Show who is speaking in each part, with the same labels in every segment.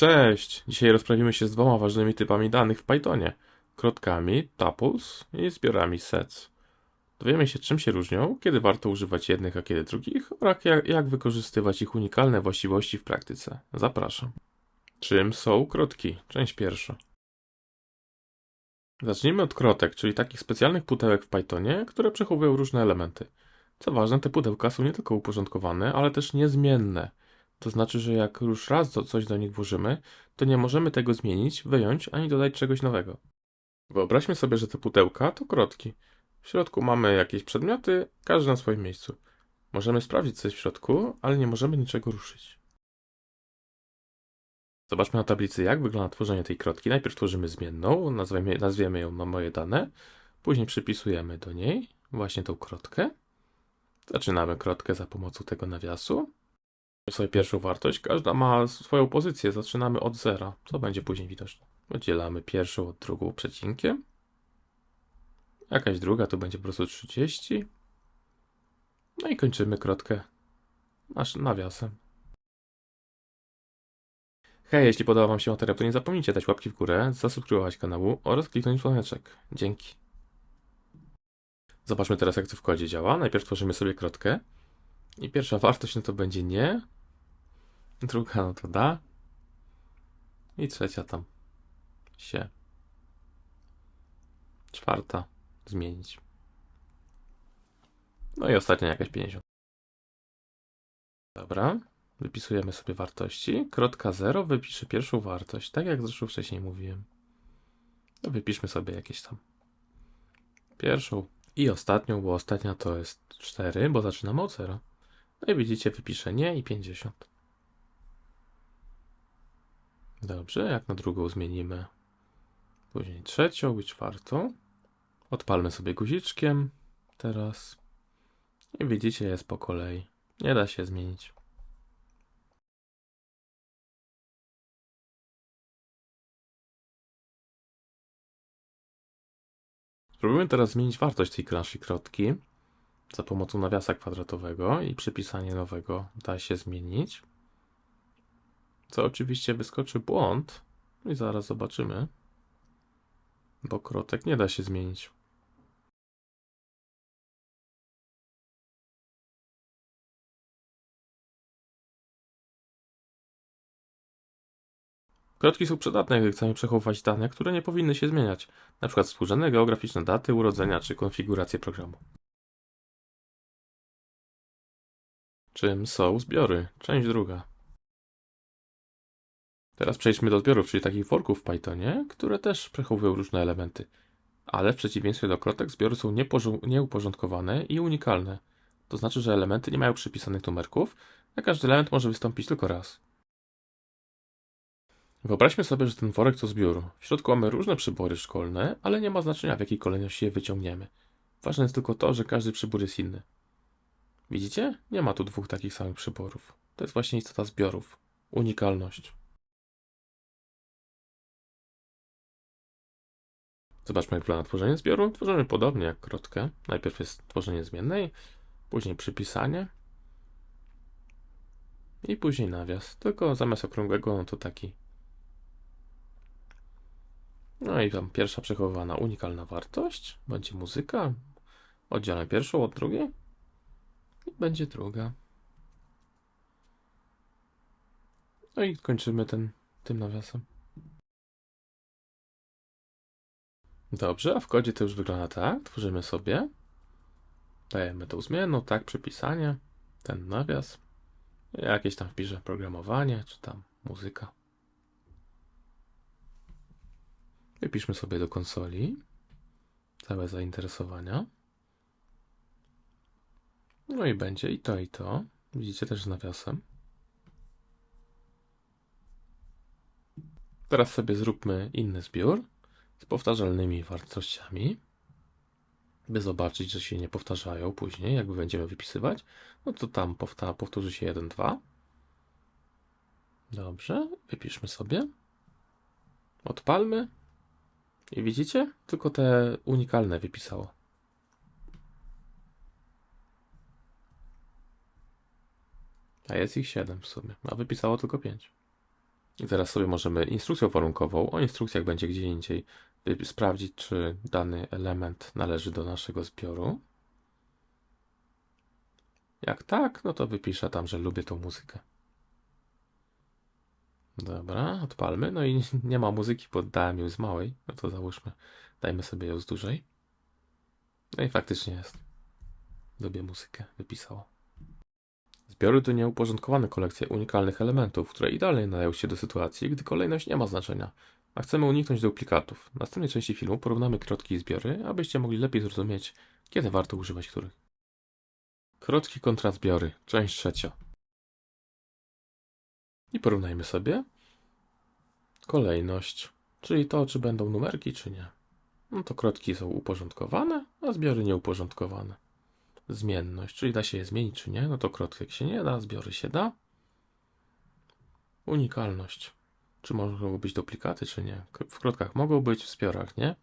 Speaker 1: Cześć! Dzisiaj rozprawimy się z dwoma ważnymi typami danych w Pythonie. Krotkami, tuples i zbiorami sets. Dowiemy się, czym się różnią, kiedy warto używać jednych, a kiedy drugich, oraz jak wykorzystywać ich unikalne właściwości w praktyce. Zapraszam. Czym są krotki? Część pierwsza. Zacznijmy od krotek, czyli takich specjalnych pudełek w Pythonie, które przechowują różne elementy. Co ważne, te pudełka są nie tylko uporządkowane, ale też niezmienne. To znaczy, że jak już raz coś do nich włożymy, to nie możemy tego zmienić, wyjąć ani dodać czegoś nowego. Wyobraźmy sobie, że te pudełka to krotki. W środku mamy jakieś przedmioty, każdy na swoim miejscu. Możemy sprawdzić, co jest w środku, ale nie możemy niczego ruszyć. Zobaczmy na tablicy, jak wygląda tworzenie tej krotki. Najpierw tworzymy zmienną, nazwiemy ją na moje dane, później przypisujemy do niej właśnie tą krotkę. Zaczynamy krotkę za pomocą tego nawiasu. Sobie pierwszą wartość, każda ma swoją pozycję, zaczynamy od zera, co będzie później widoczne. Oddzielamy pierwszą od drugą przecinkiem. Jakaś druga to będzie po prostu 30. No i kończymy krotkę nawiasem. Hej, jeśli podoba Wam się materiał, to nie zapomnijcie dać łapki w górę, zasubskrybować kanału oraz kliknąć dzwoneczek. Dzięki. Zobaczmy teraz, jak to w kodzie działa. Najpierw tworzymy sobie krotkę i pierwsza wartość no to będzie nie, druga no to da i trzecia tam się, czwarta zmienić. No i ostatnia jakaś 50. Dobra, wypisujemy sobie wartości. Krotka 0 wypisze pierwszą wartość, tak jak zresztą wcześniej mówiłem. To wypiszmy sobie jakieś tam pierwszą i ostatnią, bo ostatnia to jest 4, bo zaczynamy od 0. No i widzicie, wypiszę nie i 50. Dobrze, jak na drugą zmienimy, później trzecią i czwartą. Odpalmy sobie guziczkiem teraz i widzicie, jest po kolei. Nie da się zmienić. Spróbujmy teraz zmienić wartość tej naszej krotki za pomocą nawiasa kwadratowego i przypisanie nowego da się zmienić. Co oczywiście wyskoczy błąd i zaraz zobaczymy, bo krotek nie da się zmienić. Krotki są przydatne, gdy chcemy przechowywać dane, które nie powinny się zmieniać, np. współrzędne geograficzne, daty urodzenia czy konfigurację programu. Czym są zbiory? Część druga. Teraz przejdźmy do zbiorów, czyli takich worków w Pythonie, które też przechowują różne elementy. Ale w przeciwieństwie do krotek, zbiory są nieuporządkowane i unikalne. To znaczy, że elementy nie mają przypisanych numerków, a każdy element może wystąpić tylko raz. Wyobraźmy sobie, że ten worek to zbiór. W środku mamy różne przybory szkolne, ale nie ma znaczenia, w jakiej kolejności je wyciągniemy. Ważne jest tylko to, że każdy przybór jest inny. Widzicie? Nie ma tu dwóch takich samych przyborów. To jest właśnie istota zbiorów. Unikalność. Zobaczmy, jak wygląda tworzenie zbioru. Tworzymy podobnie jak krotkę. Najpierw jest tworzenie zmiennej, później przypisanie i później nawias. Tylko zamiast okrągłego, no to taki. No i tam pierwsza przechowywana unikalna wartość. Będzie muzyka. Oddzielę pierwszą od drugiej. I będzie druga. No i kończymy tym nawiasem. Dobrze, a w kodzie to już wygląda tak. Tworzymy sobie. Dajemy tą zmienną, tak, przypisanie. Ten nawias. Jakieś tam wpiszę programowanie, czy tam muzyka. Wypiszmy sobie do konsoli całe zainteresowania. No i będzie i to, i to. Widzicie też z nawiasem. Teraz sobie zróbmy inny zbiór z powtarzalnymi wartościami, by zobaczyć, że się nie powtarzają później, jakby będziemy wypisywać. No to tam powtórzy się 1, 2. Dobrze, wypiszmy sobie. Odpalmy. I widzicie? Tylko te unikalne wypisało. A jest ich 7 w sumie, a wypisało tylko 5. I teraz sobie możemy instrukcją warunkową, o instrukcjach będzie gdzie indziej, sprawdzić, czy dany element należy do naszego zbioru. Jak tak, no to wypiszę tam, że lubię tą muzykę. Dobra, odpalmy. No i nie ma muzyki, bo dałem ją z małej. No to załóżmy, dajmy sobie ją z dużej. No i faktycznie jest. Lubię muzykę, wypisało. Zbiory to nieuporządkowane kolekcje unikalnych elementów, które idealnie nadają się do sytuacji, gdy kolejność nie ma znaczenia, a chcemy uniknąć duplikatów. W następnej części filmu porównamy krotki i zbiory, abyście mogli lepiej zrozumieć, kiedy warto używać których. Krotki kontra zbiory, część trzecia. I porównajmy sobie kolejność, czyli to, czy będą numerki, czy nie. No to krotki są uporządkowane, a zbiory nieuporządkowane. Zmienność, czyli da się je zmienić, czy nie. No to krotek się nie da, zbiory się da. Unikalność. Czy mogą być duplikaty, czy nie? W krotkach mogą być, w zbiorach nie.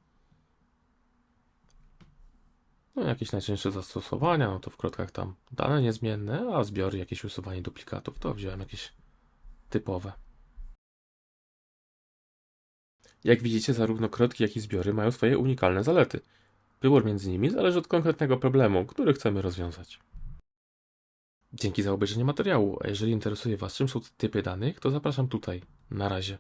Speaker 1: No jakieś najczęstsze zastosowania, no to w krotkach tam dane niezmienne, a zbiory jakieś usuwanie duplikatów. To wziąłem jakieś typowe. Jak widzicie, zarówno krotki, jak i zbiory mają swoje unikalne zalety. Wybór między nimi zależy od konkretnego problemu, który chcemy rozwiązać. Dzięki za obejrzenie materiału, a jeżeli interesuje Was, czym są te typy danych, to zapraszam tutaj. Na razie.